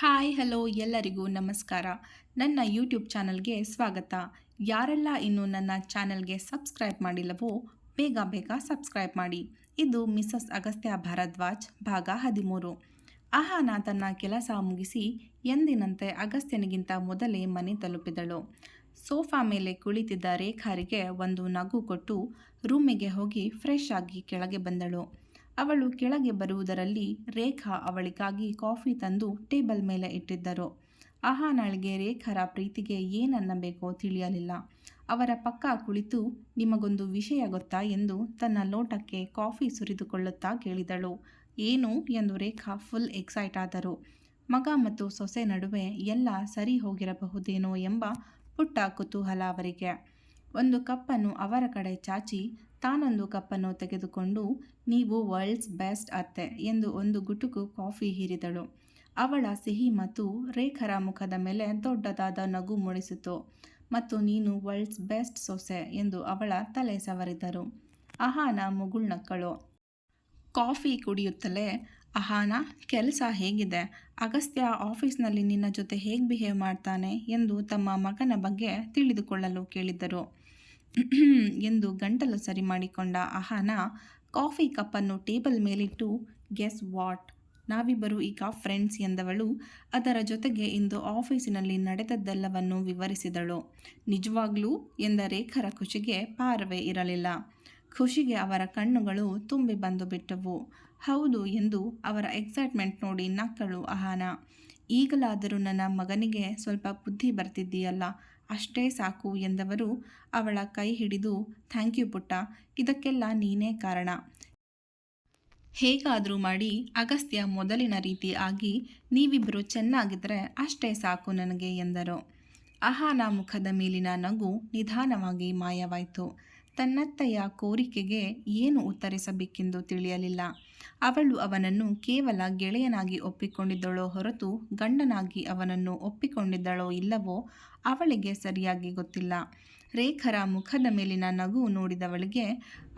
Hi hello ಎಲ್ಲರಿಗೂ ನಮಸ್ಕಾರ. ನನ್ನ ಯೂಟ್ಯೂಬ್ ಚಾನಲ್ಗೆ ಸ್ವಾಗತ. ಯಾರೆಲ್ಲ ಇನ್ನೂ ನನ್ನ ಚಾನಲ್ಗೆ ಸಬ್ಸ್ಕ್ರೈಬ್ ಮಾಡಿಲ್ಲವೋ ಬೇಗ ಬೇಗ ಸಬ್ಸ್ಕ್ರೈಬ್ ಮಾಡಿ. ಇದು ಮಿಸಸ್ ಅಗಸ್ತ್ಯ ಭಾರದ್ವಾಜ್ ಭಾಗ 13. ಅಹಾನ ತನ್ನ ಕೆಲಸ ಮುಗಿಸಿ ಎಂದಿನಂತೆ ಅಗಸ್ತ್ಯನಿಗಿಂತ ಮೊದಲೇ ಮನೆ ತಲುಪಿದಳು. ಸೋಫಾ ಮೇಲೆ ಕುಳಿತಿದ್ದ ರೇಖಾರಿಗೆ ಒಂದು ನಗು ಕೊಟ್ಟು ರೂಮಿಗೆ ಹೋಗಿ ಫ್ರೆಶ್ ಆಗಿ ಕೆಳಗೆ ಬಂದಳು. ಅವಳು ಕೆಳಗೆ ಬರುವುದರಲ್ಲಿ ರೇಖಾ ಅವಳಿಗಾಗಿ ಕಾಫಿ ತಂದು ಟೇಬಲ್ ಮೇಲೆ ಇಟ್ಟಿದ್ದರು. ಅಹಾನಾಳಿಗೆ ರೇಖಾರ ಪ್ರೀತಿಗೆ ಏನನ್ನಬೇಕೋ ತಿಳಿಯಲಿಲ್ಲ. ಅವರ ಪಕ್ಕ ಕುಳಿತು ನಿಮಗೊಂದು ವಿಷಯ ಗೊತ್ತಾ ಎಂದು ತನ್ನ ಲೋಟಕ್ಕೆ ಕಾಫಿ ಸುರಿದುಕೊಳ್ಳುತ್ತಾ ಕೇಳಿದಳು. ಏನು ಎಂದು ರೇಖಾ ಫುಲ್ ಎಕ್ಸೈಟ್ ಆದರು. ಮಗ ಮತ್ತು ಸೊಸೆ ನಡುವೆ ಎಲ್ಲ ಸರಿ ಹೋಗಿರಬಹುದೇನೋ ಎಂಬ ಪುಟ್ಟ ಕುತೂಹಲ ಅವರಿಗೆ. ಒಂದು ಕಪ್ಪನ್ನು ಅವರ ಕಡೆ ಚಾಚಿ ತಾನೊಂದು ಕಪ್ಪನ್ನು ತೆಗೆದುಕೊಂಡು ನೀವು ವರ್ಲ್ಡ್ಸ್ ಬೆಸ್ಟ್ ಅತ್ತೆ ಎಂದು ಒಂದು ಗುಟುಕು ಕಾಫಿ ಹೀರಿದಳು. ಅವಳ ಸಿಹಿ ಮತ್ತು ರೇಖರ ಮುಖದ ಮೇಲೆ ದೊಡ್ಡದಾದ ನಗು ಮೂಡಿಸಿತು. ಮತ್ತು ನೀನು ವರ್ಲ್ಡ್ಸ್ ಬೆಸ್ಟ್ ಸೊಸೆ ಎಂದು ಅವಳ ತಲೆ ಸವರಿದರು. ಅಹಾನ ಮುಗುಳ್ನಕ್ಕಳು. ಕಾಫಿ ಕುಡಿಯುತ್ತಲೇ ಅಹಾನ, ಕೆಲಸ ಹೇಗಿದೆ? ಅಗಸ್ತ್ಯ ಆಫೀಸ್ನಲ್ಲಿ ನಿನ್ನ ಜೊತೆ ಹೇಗೆ ಬಿಹೇವ್ ಮಾಡ್ತಾನೆ ಎಂದು ತಮ್ಮ ಮಗನ ಬಗ್ಗೆ ತಿಳಿದುಕೊಳ್ಳಲು ಕೇಳಿದರು. ಎಂದು ಗಂಟಲು ಸರಿ ಮಾಡಿಕೊಂಡ ಅಹಾನ ಕಾಫಿ ಕಪ್ಪನ್ನು ಟೇಬಲ್ ಮೇಲಿಟ್ಟು ಗೆಸ್ ವಾಟ್, ನಾವಿಬ್ಬರು ಈಗ ಫ್ರೆಂಡ್ಸ್ ಎಂದವಳು ಅದರ ಜೊತೆಗೆ ಇಂದು ಆಫೀಸಿನಲ್ಲಿ ನಡೆದದ್ದೆಲ್ಲವನ್ನು ವಿವರಿಸಿದಳು. ನಿಜವಾಗ್ಲೂ ಎಂದ ರೇಖರ ಖುಷಿಗೆ ಪಾರವೇ ಇರಲಿಲ್ಲ. ಖುಷಿಗೆ ಅವರ ಕಣ್ಣುಗಳು ತುಂಬಿ ಬಂದು ಬಿಟ್ಟವು. ಹೌದು ಎಂದು ಅವರ ಎಕ್ಸೈಟ್ಮೆಂಟ್ ನೋಡಿ ನಕ್ಕಳು ಅಹಾನ. ಈಗಲಾದರೂ ನನ್ನ ಮಗನಿಗೆ ಸ್ವಲ್ಪ ಬುದ್ಧಿ ಬರ್ತಿದ್ದೀಯಲ್ಲ, ಅಷ್ಟೇ ಸಾಕು ಎಂದವರು ಅವಳ ಕೈ ಹಿಡಿದು ಥ್ಯಾಂಕ್ ಯು ಪುಟ್ಟ, ಇದಕ್ಕೆಲ್ಲ ನೀನೇ ಕಾರಣ. ಹೇಗಾದರೂ ಮಾಡಿ ಅಗಸ್ತ್ಯ ಮೊದಲಿನ ರೀತಿ ಆಗಿ ನೀವಿಬ್ಬರು ಚೆನ್ನಾಗಿದ್ದರೆ ಅಷ್ಟೇ ಸಾಕು ನನಗೆ ಎಂದರು. ಅಹಾನ ಮುಖದ ಮೇಲಿನ ನಗು ನಿಧಾನವಾಗಿ ಮಾಯವಾಯಿತು. ತನ್ನತ್ತೆಯ ಕೋರಿಕೆಗೆ ಏನು ಉತ್ತರಿಸಬೇಕೆಂದು ತಿಳಿಯಲಿಲ್ಲ. ಅವಳು ಅವನನ್ನು ಕೇವಲ ಗೆಳೆಯನಾಗಿ ಒಪ್ಪಿಕೊಂಡಿದ್ದಳೋ ಹೊರತು ಗಂಡನಾಗಿ ಅವನನ್ನು ಒಪ್ಪಿಕೊಂಡಿದ್ದಳೋ ಇಲ್ಲವೋ ಅವಳಿಗೆ ಸರಿಯಾಗಿ ಗೊತ್ತಿಲ್ಲ. ರೇಖರ ಮುಖದ ಮೇಲಿನ ನಗು ನೋಡಿದವಳಿಗೆ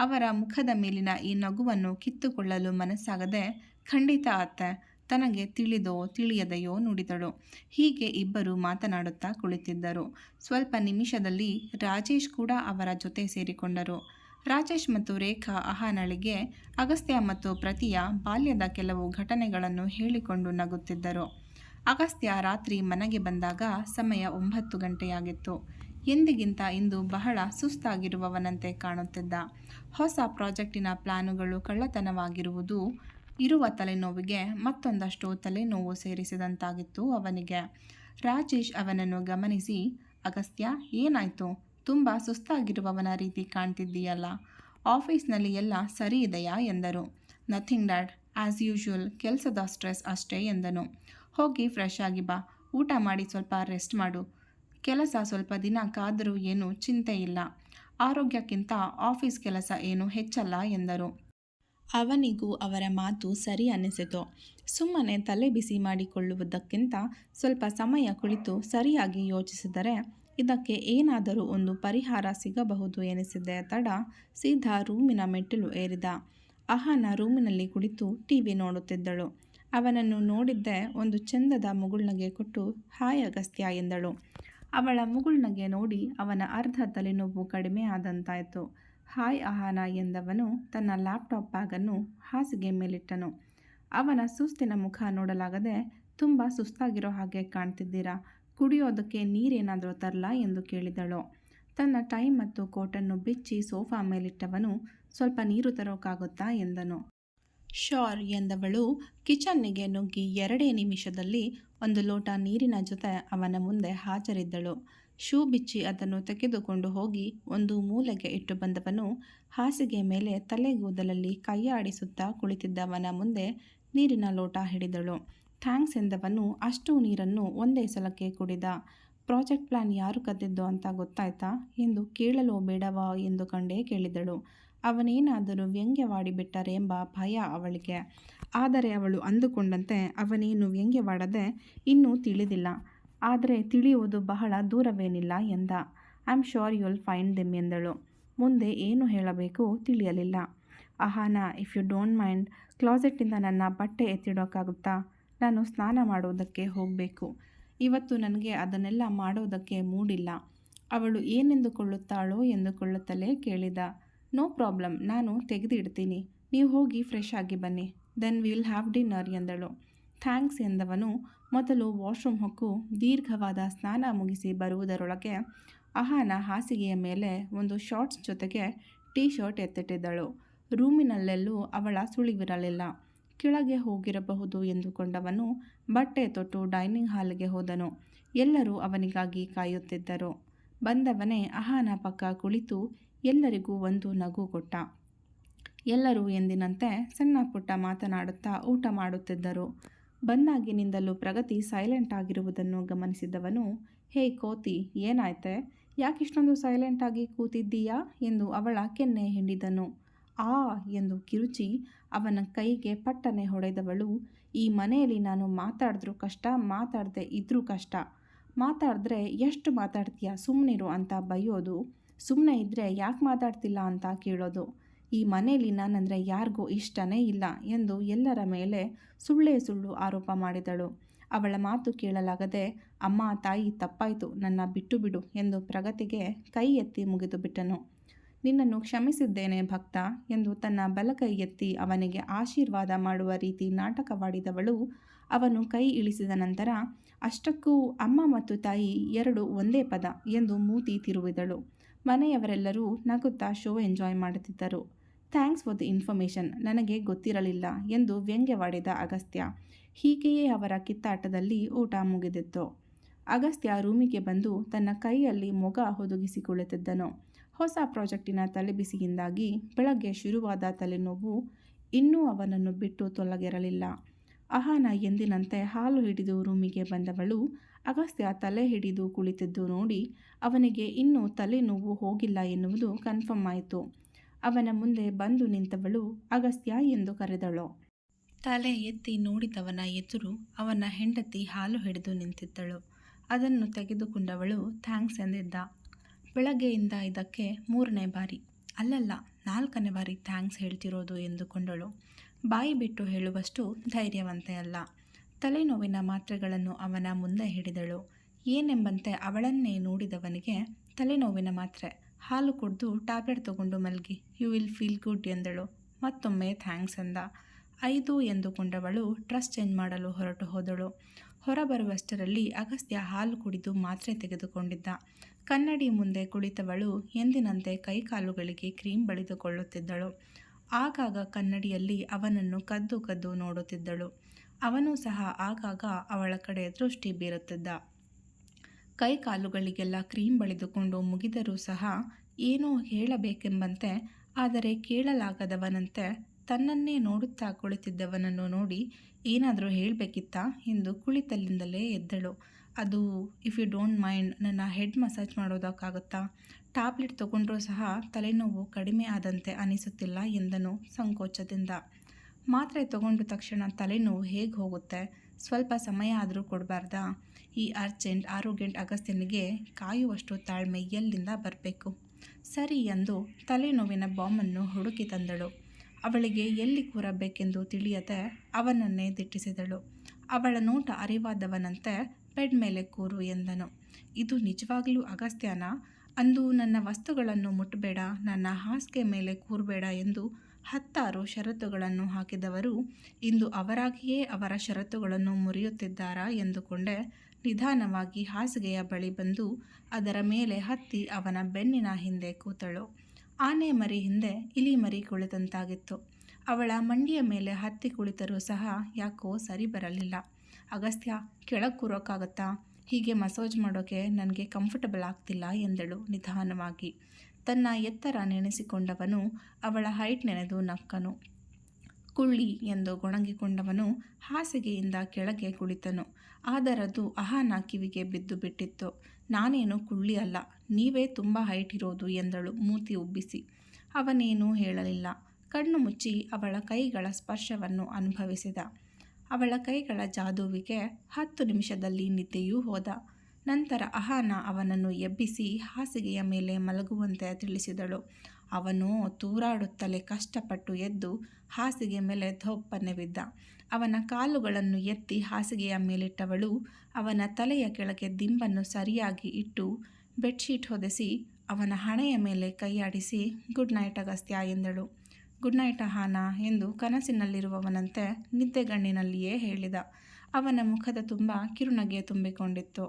ಅವರ ಮುಖದ ಮೇಲಿನ ಈ ನಗುವನ್ನು ಕಿತ್ತುಕೊಳ್ಳಲು ಮನಸ್ಸಾಗದೆ ಖಂಡಿತ ಅತ್ತೆ, ತನಗೆ ತಿಳಿದೋ ತಿಳಿಯದೆಯೋ ನುಡಿದಳು. ಹೀಗೆ ಇಬ್ಬರು ಮಾತನಾಡುತ್ತಾ ಕುಳಿತಿದ್ದರು. ಸ್ವಲ್ಪ ನಿಮಿಷದಲ್ಲಿ ರಾಜೇಶ್ ಕೂಡ ಅವರ ಜೊತೆ ಸೇರಿಕೊಂಡರು. ರಾಜೇಶ್ ಮತ್ತು ರೇಖಾ ಅಹಾನಳಿಗೆ ಅಗಸ್ತ್ಯ ಮತ್ತು ಪ್ರತಿಯ ಬಾಲ್ಯದ ಕೆಲವು ಘಟನೆಗಳನ್ನು ಹೇಳಿಕೊಂಡು ನಗುತ್ತಿದ್ದರು. ಅಗಸ್ತ್ಯ ರಾತ್ರಿ ಮನೆಗೆ ಬಂದಾಗ ಸಮಯ 9 ಗಂಟೆಯಾಗಿತ್ತು. ಎಂದಿಗಿಂತ ಇಂದು ಬಹಳ ಸುಸ್ತಾಗಿರುವವನಂತೆ ಕಾಣುತ್ತಿದ್ದ. ಹೊಸ ಪ್ರಾಜೆಕ್ಟಿನ ಪ್ಲಾನುಗಳು ಕಳ್ಳತನವಾಗಿರುವುದು ಇರುವ ತಲೆನೋವಿಗೆ ಮತ್ತೊಂದಷ್ಟು ತಲೆನೋವು ಸೇರಿಸಿದಂತಾಗಿತ್ತು ಅವನಿಗೆ. ರಾಜೇಶ್ ಅವನನ್ನು ಗಮನಿಸಿ, ಅಗಸ್ತ್ಯ ಏನಾಯಿತು, ತುಂಬ ಸುಸ್ತಾಗಿರುವವನ ರೀತಿ ಕಾಣ್ತಿದ್ದೀಯಲ್ಲ, ಆಫೀಸ್ನಲ್ಲಿ ಎಲ್ಲ ಸರಿ ಇದೆಯಾ ಎಂದರು. ನಥಿಂಗ್ ಡ್ಯಾಡ್, ಆ್ಯಸ್ ಯೂಶುವಲ್, ಕೆಲಸದ ಸ್ಟ್ರೆಸ್ ಅಷ್ಟೇ ಎಂದನು. ಹೋಗಿ ಫ್ರೆಶ್ ಆಗಿ ಬಾ, ಊಟ ಮಾಡಿ ಸ್ವಲ್ಪ ರೆಸ್ಟ್ ಮಾಡು. ಕೆಲಸ ಸ್ವಲ್ಪ ದಿನ ಕಾದರೂ ಏನು ಚಿಂತೆ ಇಲ್ಲ, ಆರೋಗ್ಯಕ್ಕಿಂತ ಆಫೀಸ್ ಕೆಲಸ ಏನು ಹೆಚ್ಚಲ್ಲ ಎಂದರು. ಅವನಿಗೂ ಅವರ ಮಾತು ಸರಿ ಅನ್ನಿಸಿತು. ಸುಮ್ಮನೆ ತಲೆ ಬಿಸಿ ಮಾಡಿಕೊಳ್ಳುವುದಕ್ಕಿಂತ ಸ್ವಲ್ಪ ಸಮಯ ಕುಳಿತು ಸರಿಯಾಗಿ ಯೋಚಿಸಿದರೆ ಇದಕ್ಕೆ ಏನಾದರೂ ಒಂದು ಪರಿಹಾರ ಸಿಗಬಹುದು ಎನಿಸಿದ್ದೆ ತಡ ಸೀದಾ ರೂಮಿನ ಮೆಟ್ಟಿಲು ಏರಿದ. ಅಹಾನ ರೂಮಿನಲ್ಲಿ ಕುಳಿತು ಟಿವಿ ನೋಡುತ್ತಿದ್ದಳು. ಅವನನ್ನು ನೋಡಿದ್ದೆ ಒಂದು ಚೆಂದದ ಮುಗುಳ್ನಗೆ ಕೊಟ್ಟು ಹಾಯ್ ಅಗಸ್ತ್ಯ ಎಂದಳು. ಅವಳ ಮುಗುಳ್ನಗೆ ನೋಡಿ ಅವನ ಅರ್ಧ ತಲೆನೋವು ಕಡಿಮೆ ಆದಂತಾಯಿತು. ಹಾಯ್ ಅಹಾನ ಎಂದವನು ತನ್ನ ಲ್ಯಾಪ್ಟಾಪ್ ಬ್ಯಾಗನ್ನು ಹಾಸಿಗೆ ಮೇಲಿಟ್ಟನು. ಅವನ ಸುಸ್ತಿನ ಮುಖ ನೋಡಲಾಗದೆ, ತುಂಬ ಸುಸ್ತಾಗಿರೋ ಹಾಗೆ ಕಾಣ್ತಿದ್ದೀರಾ, ಕುಡಿಯೋದಕ್ಕೆ ನೀರೇನಾದರೂ ತರಲಾ ಎಂದು ಕೇಳಿದಳು. ತನ್ನ ಟೈ ಮತ್ತು ಕೋಟನ್ನು ಬಿಚ್ಚಿ ಸೋಫಾ ಮೇಲಿಟ್ಟವನು ಸ್ವಲ್ಪ ನೀರು ತರೋಕ್ಕಾಗುತ್ತಾ ಎಂದನು. ಶೋರ್ ಎಂದವಳು ಕಿಚನ್ನಿಗೆ ನುಗ್ಗಿ 2 ನಿಮಿಷದಲ್ಲಿ ಒಂದು ಲೋಟ ನೀರಿನ ಜೊತೆ ಅವನ ಮುಂದೆ ಹಾಜರಿದ್ದಳು. ಶೂ ಬಿಚ್ಚಿ ಅದನ್ನು ತೆಗೆದುಕೊಂಡು ಹೋಗಿ ಒಂದು ಮೂಲೆಗೆ ಇಟ್ಟು ಬಂದವನು ಹಾಸಿಗೆ ಮೇಲೆ ತಲೆಗೂದಲಲ್ಲಿ ಕೈಯಾಡಿಸುತ್ತಾ ಕುಳಿತಿದ್ದವನ ಮುಂದೆ ನೀರಿನ ಲೋಟ ಹಿಡಿದಳು. ಥ್ಯಾಂಕ್ಸ್ ಎಂದವನು ಅಷ್ಟು ನೀರನ್ನು ಒಂದೇ ಸಲಕ್ಕೆ ಕುಡಿದ. ಪ್ರಾಜೆಕ್ಟ್ ಪ್ಲ್ಯಾನ್ ಯಾರು ಕದ್ದಿದ್ದು ಅಂತ ಗೊತ್ತಾಯ್ತಾ ಎಂದು ಕೇಳಲೋ ಬೇಡವಾ ಎಂದು ಕಂಡೇ ಕೇಳಿದಳು. ಅವನೇನಾದರೂ ವ್ಯಂಗ್ಯವಾಡಿಬಿಟ್ಟರೆ ಎಂಬ ಭಯ ಅವಳಿಗೆ. ಆದರೆ ಅವಳು ಅಂದುಕೊಂಡಂತೆ ಅವನೇನು ವ್ಯಂಗ್ಯವಾಡದೆ ಇನ್ನೂ ತಿಳಿದಿಲ್ಲ, ಆದರೆ ತಿಳಿಯುವುದು ಬಹಳ ದೂರವೇನಿಲ್ಲ ಎಂದ. I am sure you will find them ಎಂದಳು. ಮುಂದೆ ಏನು ಹೇಳಬೇಕು ತಿಳಿಯಲಿಲ್ಲ. Ahana, if you don't mind, ಕ್ಲಾಸೆಟ್ಟಿಂದ ನನ್ನ ಬಟ್ಟೆ ಎತ್ತಿಡೋಕ್ಕಾಗುತ್ತಾ? ನಾನು ಸ್ನಾನ ಮಾಡೋದಕ್ಕೆ ಹೋಗಬೇಕು. ಇವತ್ತು ನನಗೆ ಅದನ್ನೆಲ್ಲ ಮಾಡೋದಕ್ಕೆ ಮೂಡಿಲ್ಲ. ಅವಳು ಏನೆಂದುಕೊಳ್ಳುತ್ತಾಳೋ ಎಂದುಕೊಳ್ಳುತ್ತಲೇ ಕೇಳಿದ. ನೋ ಪ್ರಾಬ್ಲಮ್, ನಾನು ತೆಗೆದಿಡ್ತೀನಿ. ನೀವು ಹೋಗಿ ಫ್ರೆಶ್ ಆಗಿ ಬನ್ನಿ. ದೆನ್ ವಿಲ್ ಹ್ಯಾವ್ ಡಿನ್ನರ್ ಎಂದಳು. ಥ್ಯಾಂಕ್ಸ್ ಎಂದವನು ಮೊದಲು ವಾಶ್ರೂಮ್ ಹೊಕ್ಕು ದೀರ್ಘವಾದ ಸ್ನಾನ ಮುಗಿಸಿ ಬರುವುದರೊಳಗೆ ಅಹಾನ ಹಾಸಿಗೆಯ ಮೇಲೆ ಒಂದು ಶಾರ್ಟ್ಸ್ ಜೊತೆಗೆ ಟೀ ಶರ್ಟ್ ಎತ್ತಿಟ್ಟಿದ್ದಳು. ರೂಮಿನಲ್ಲೆಲ್ಲೂ ಅವಳ ಸುಳಿವಿರಲಿಲ್ಲ. ಕೆಳಗೆ ಹೋಗಿರಬಹುದು ಎಂದುಕೊಂಡವನು ಬಟ್ಟೆ ತೊಟ್ಟು ಡೈನಿಂಗ್ ಹಾಲ್ಗೆ ಹೋದನು. ಎಲ್ಲರೂ ಅವನಿಗಾಗಿ ಕಾಯುತ್ತಿದ್ದರು. ಬಂದವನೇ ಅಹಾನ ಪಕ್ಕ ಕುಳಿತು ಎಲ್ಲರಿಗೂ ಒಂದು ನಗು ಕೊಟ್ಟ. ಎಲ್ಲರೂ ಎಂದಿನಂತೆ ಸಣ್ಣ ಪುಟ್ಟ ಮಾತನಾಡುತ್ತಾ ಊಟ ಮಾಡುತ್ತಿದ್ದರು. ಬಂದಾಗಿನಿಂದಲೂ ಪ್ರಗತಿ ಸೈಲೆಂಟ್ ಆಗಿರುವುದನ್ನು ಗಮನಿಸಿದವನು, ಹೇ ಕೋತಿ, ಏನಾಯ್ತೆ? ಯಾಕಿಷ್ಟೊಂದು ಸೈಲೆಂಟಾಗಿ ಕೂತಿದ್ದೀಯಾ ಎಂದು ಅವಳ ಕೆನ್ನೆ ಹಿಂಡಿದನು. ಆ ಎಂದು ಕಿರುಚಿ ಅವನ ಕೈಗೆ ಪಟ್ಟನೆ ಹೊಡೆದವಳು, ಈ ಮನೆಯಲ್ಲಿ ನಾನು ಮಾತಾಡಿದ್ರೂ ಕಷ್ಟ, ಮಾತಾಡದೆ ಇದ್ರೂ ಕಷ್ಟ. ಮಾತಾಡಿದ್ರೆ ಎಷ್ಟು ಮಾತಾಡ್ತೀಯ, ಸುಮ್ಮನಿರು ಅಂತ ಬೈಯೋದು, ಸುಮ್ಮನೆ ಇದ್ದರೆ ಯಾಕೆ ಮಾತಾಡ್ತಿಲ್ಲ ಅಂತ ಕೇಳೋದು. ಈ ಮನೆಯಲ್ಲಿ ನಾನಂದರೆ ಯಾರಿಗೂ ಇಷ್ಟನೇ ಇಲ್ಲ ಎಂದು ಎಲ್ಲರ ಮೇಲೆ ಸುಳ್ಳೇ ಸುಳ್ಳು ಆರೋಪ ಮಾಡಿದಳು. ಅವಳ ಮಾತು ಕೇಳಲಾಗದೆ, ಅಮ್ಮ ತಾಯಿ ತಪ್ಪಾಯಿತು, ನನ್ನ ಬಿಟ್ಟು ಬಿಡು ಎಂದು ಪ್ರಗತಿಗೆ ಕೈ ಎತ್ತಿ ಮುಗಿದು ಬಿಟ್ಟನು. ನಿನ್ನನ್ನು ಕ್ಷಮಿಸಿದ್ದೇನೆ ಭಕ್ತ ಎಂದು ತನ್ನ ಬಲಕೈ ಎತ್ತಿ ಅವನಿಗೆ ಆಶೀರ್ವಾದ ಮಾಡುವ ರೀತಿ ನಾಟಕವಾಡಿದವಳು ಅವನು ಕೈ ಇಳಿಸಿದ ನಂತರ, ಅಷ್ಟಕ್ಕೂ ಅಮ್ಮ ಮತ್ತು ತಾಯಿ ಎರಡು ಒಂದೇ ಪದ ಎಂದು ಮೂತಿ ತಿರುವಿದಳು. ಮನೆಯವರೆಲ್ಲರೂ ನಗುತ್ತಾ ಶೋ ಎಂಜಾಯ್ ಮಾಡುತ್ತಿದ್ದರು. ಥ್ಯಾಂಕ್ಸ್ ಫಾರ್ ದಿ ಇನ್ಫಾರ್ಮೇಷನ್, ನನಗೆ ಗೊತ್ತಿರಲಿಲ್ಲ ಎಂದು ವ್ಯಂಗ್ಯವಾಡಿದ ಅಗಸ್ತ್ಯ. ಹೀಗೆಯೇ ಅವರ ಕಿತ್ತಾಟದಲ್ಲಿ ಊಟ ಮುಗಿದಿತ್ತು. ಅಗಸ್ತ್ಯ ರೂಮಿಗೆ ಬಂದು ತನ್ನ ಕೈಯಲ್ಲಿ ಮೊಗ ಹುದುಗಿಸಿ ಕುಳಿತಿದ್ದನು. ಹೊಸ ಪ್ರಾಜೆಕ್ಟಿನ ತಲೆಬಿಸಿಯಿಂದಾಗಿ ಬೆಳಗ್ಗೆ ಶುರುವಾದ ತಲೆನೋವು ಇನ್ನೂ ಅವನನ್ನು ಬಿಟ್ಟು ತೊಲಗಿರಲಿಲ್ಲ. ಅಹಾನ ಎಂದಿನಂತೆ ಹಾಲು ಹಿಡಿದು ರೂಮಿಗೆ ಬಂದವಳು ಅಗಸ್ತ್ಯ ತಲೆ ಹಿಡಿದು ಕುಳಿತಿದ್ದು ನೋಡಿ ಅವನಿಗೆ ಇನ್ನೂ ತಲೆನೋವು ಹೋಗಿಲ್ಲ ಎನ್ನುವುದು ಕನ್ಫರ್ಮ್ ಆಯಿತು. ಅವನ ಮುಂದೆ ಬಂದು ನಿಂತವಳು ಅಗಸ್ತ್ಯ ಎಂದು ಕರೆದಳು. ತಲೆ ಎತ್ತಿ ನೋಡಿದವನ ಎದುರು ಅವನ ಹೆಂಡತಿ ಹಾಲು ಹಿಡಿದು ನಿಂತಿದ್ದಳು. ಅದನ್ನು ತೆಗೆದುಕೊಂಡವಳು ಥ್ಯಾಂಕ್ಸ್ ಎಂದಿದ್ದ. ಬೆಳಗ್ಗೆಯಿಂದ ಇದಕ್ಕೆ 3ನೇ ಬಾರಿ, ಅಲ್ಲಲ್ಲ 4ನೇ ಬಾರಿ ಥ್ಯಾಂಕ್ಸ್ ಹೇಳ್ತಿರೋದು ಎಂದುಕೊಂಡಳು. ಬಾಯಿ ಬಿಟ್ಟು ಹೇಳುವಷ್ಟು ಧೈರ್ಯವಂತೆ ಅಲ್ಲ. ತಲೆನೋವಿನ ಮಾತ್ರೆಗಳನ್ನು ಅವನ ಮುಂದೆ ಹಿಡಿದಳು. ಏನೆಂಬಂತೆ ಅವಳನ್ನೇ ನೋಡಿದವನಿಗೆ ತಲೆನೋವಿನ ಮಾತ್ರೆ, ಹಾಲು ಕುಡಿದು ಟ್ಯಾಬ್ಲೆಟ್ ತಗೊಂಡು ಮಲಗಿ, ಯು ವಿಲ್ ಫೀಲ್ ಗುಡ್ ಎಂದಳು. ಮತ್ತೊಮ್ಮೆ ಥ್ಯಾಂಕ್ಸ್ ಎಂದ. 5 ಎಂದುಕೊಂಡವಳು ಡ್ರೆಸ್ ಚೇಂಜ್ ಮಾಡಲು ಹೊರಟು ಹೋದಳು. ಹೊರಬರುವಷ್ಟರಲ್ಲಿ ಅಗಸ್ತ್ಯ ಹಾಲು ಕುಡಿದು ಮಾತ್ರೆ ತೆಗೆದುಕೊಂಡಿದ್ದ. ಕನ್ನಡಿ ಮುಂದೆ ಕುಳಿತವಳು ಎಂದಿನಂತೆ ಕೈಕಾಲುಗಳಿಗೆ ಕ್ರೀಮ್ ಬಳಿದುಕೊಳ್ಳುತ್ತಿದ್ದಳು. ಆಗಾಗ ಕನ್ನಡಿಯಲ್ಲಿ ಅವನನ್ನು ಕದ್ದು ಕದ್ದು ನೋಡುತ್ತಿದ್ದಳು. ಅವನೂ ಸಹ ಆಗಾಗ ಅವಳ ಕಡೆ ದೃಷ್ಟಿ ಬೀರುತ್ತಿದ್ದ. ಕೈಕಾಲುಗಳಿಗೆಲ್ಲ ಕ್ರೀಮ್ ಬಳಿದುಕೊಂಡು ಮುಗಿದರೂ ಸಹ ಏನೋ ಹೇಳಬೇಕೆಂಬಂತೆ, ಆದರೆ ಕೇಳಲಾಗದವನಂತೆ ತನ್ನನ್ನೇ ನೋಡುತ್ತಾ ಕುಳಿತಿದ್ದವನನ್ನು ನೋಡಿ ಏನಾದರೂ ಹೇಳಬೇಕಿತ್ತಾ ಎಂದು ಕುಳಿತಲ್ಲಿಂದಲೇ ಎದ್ದಳು. ಅದು ಇಫ್ ಯು ಡೋಂಟ್ ಮೈಂಡ್, ನನ್ನ ಹೆಡ್ ಮಸಾಜ್ ಮಾಡೋದಕ್ಕಾಗುತ್ತಾ? ಟ್ಯಾಬ್ಲೆಟ್ ತಗೊಂಡ್ರೂ ಸಹ ತಲೆನೋವು ಕಡಿಮೆ ಆದಂತೆ ಅನಿಸುತ್ತಿಲ್ಲ ಎಂದನು ಸಂಕೋಚದಿಂದ. ಮಾತ್ರೆ ತಗೊಂಡ ತಕ್ಷಣ ತಲೆನೋವು ಹೇಗೆ ಹೋಗುತ್ತೆ? ಸ್ವಲ್ಪ ಸಮಯ ಆದರೂ ಕೊಡಬಾರ್ದಾ? ಈ ಅರ್ಜೆಂಟ್ ಆರೋಗ್ಯಂಟ್ ಅಗಸ್ತ್ಯನಿಗೆ ಕಾಯುವಷ್ಟು ತಾಳ್ಮೆ ಎಲ್ಲಿಂದ ಬರಬೇಕು? ಸರಿ ಎಂದು ತಲೆನೋವಿನ ಬಾಂಬನ್ನು ಹುಡುಕಿ ತಂದಳು. ಅವಳಿಗೆ ಎಲ್ಲಿ ಕೂರಬೇಕೆಂದು ತಿಳಿಯದೆ ಅವನನ್ನೇ ದಿಟ್ಟಿಸಿದಳು. ಅವಳ ನೋಟ ಅರಿವಾದವನಂತೆ ಬೆಡ್ ಮೇಲೆ ಕೂರು ಎಂದನು. ಇದು ನಿಜವಾಗಲೂ ಅಗಸ್ತ್ಯನ? ಅಂದು ನನ್ನ ವಸ್ತುಗಳನ್ನು ಮುಟ್ಟಬೇಡ, ನನ್ನ ಹಾಸಿಗೆ ಮೇಲೆ ಕೂರಬೇಡ ಎಂದು 10 ಷರತ್ತುಗಳನ್ನು ಹಾಕಿದವರು ಇಂದು ಅವರಾಗಿಯೇ ಅವರ ಷರತ್ತುಗಳನ್ನು ಮುರಿಯುತ್ತಿದ್ದಾರಾ ಎಂದುಕೊಂಡೆ ನಿಧಾನವಾಗಿ ಹಾಸಿಗೆಯ ಬಳಿ ಬಂದು ಅದರ ಮೇಲೆ ಹತ್ತಿ ಅವನ ಬೆನ್ನಿನ ಹಿಂದೆ ಕೂತಳು. ಆನೆ ಮರಿ ಹಿಂದೆ ಇಲಿ ಮರಿ ಕುಳಿತಂತಾಗಿತ್ತು. ಅವಳ ಮಂಡಿಯ ಮೇಲೆ ಹತ್ತಿ ಕುಳಿತರೂ ಸಹ ಯಾಕೋ ಸರಿ ಬರಲಿಲ್ಲ. ಅಗಸ್ತ್ಯ, ಕೆಳಗೆ ಕೂರೋಕ್ಕಾಗತ್ತಾ? ಹೀಗೆ ಮಸಾಜ್ ಮಾಡೋಕ್ಕೆ ನನಗೆ ಕಂಫರ್ಟಬಲ್ ಆಗ್ತಿಲ್ಲ ಎಂದಳು ನಿಧಾನವಾಗಿ. ತನ್ನ ಎತ್ತರ ನೆನೆಸಿಕೊಂಡವನು ಅವಳ ಹೈಟ್ ನೆನೆದು ನಕ್ಕನು. ಕುಳ್ಳಿ ಎಂದು ಗೊಣಗಿಕೊಂಡವನು ಹಾಸಿಗೆಯಿಂದ ಕೆಳಗೆ ಕುಳಿತನು. ಆದರದು ಅಹಾನ ಕಿವಿಗೆ ಬಿದ್ದು ಬಿಟ್ಟಿತ್ತು. ನಾನೇನು ಕುಳ್ಳಿ ಅಲ್ಲ, ನೀವೇ ತುಂಬ ಹೈಟ್ ಇರೋದು ಎಂದಳು ಮೂತಿ ಉಬ್ಬಿಸಿ. ಅವನೇನೂ ಹೇಳಲಿಲ್ಲ. ಕಣ್ಣು ಮುಚ್ಚಿ ಅವಳ ಕೈಗಳ ಸ್ಪರ್ಶವನ್ನು ಅನುಭವಿಸಿದ. ಅವಳ ಕೈಗಳ ಜಾದುವಿಗೆ 10 ನಿಮಿಷದಲ್ಲಿ ನಿದ್ದೆಯೂ ಹೋದ. ನಂತರ ಅಹಾನ ಅವನನ್ನು ಎಬ್ಬಿಸಿ ಹಾಸಿಗೆಯ ಮೇಲೆ ಮಲಗುವಂತೆ ತಿಳಿಸಿದಳು. ಅವನು ತೂರಾಡುತ್ತಲೇ ಕಷ್ಟಪಟ್ಟು ಎದ್ದು ಹಾಸಿಗೆ ಮೇಲೆ ಧೊಪ್ಪನೆ ಬಿದ್ದ. ಅವನ ಕಾಲುಗಳನ್ನು ಎತ್ತಿ ಹಾಸಿಗೆಯ ಮೇಲಿಟ್ಟವಳು ಅವನ ತಲೆಯ ಕೆಳಗೆ ದಿಂಬನ್ನು ಸರಿಯಾಗಿ ಇಟ್ಟು ಬೆಡ್ಶೀಟ್ ಹೊದೆಸಿ ಅವನ ಹಣೆಯ ಮೇಲೆ ಕೈಯಾಡಿಸಿ ಗುಡ್ ನೈಟ್ ಅಗಸ್ತ್ಯ ಎಂದಳು. ಗುಡ್ ನೈಟ್ ಅಹಾನ ಎಂದು ಕನಸಿನಲ್ಲಿರುವವನಂತೆ ನಿದ್ದೆಗಣ್ಣಿನಲ್ಲಿಯೇ ಹೇಳಿದ. ಅವನ ಮುಖದ ತುಂಬ ಕಿರುನಗೆ ತುಂಬಿಕೊಂಡಿತ್ತು.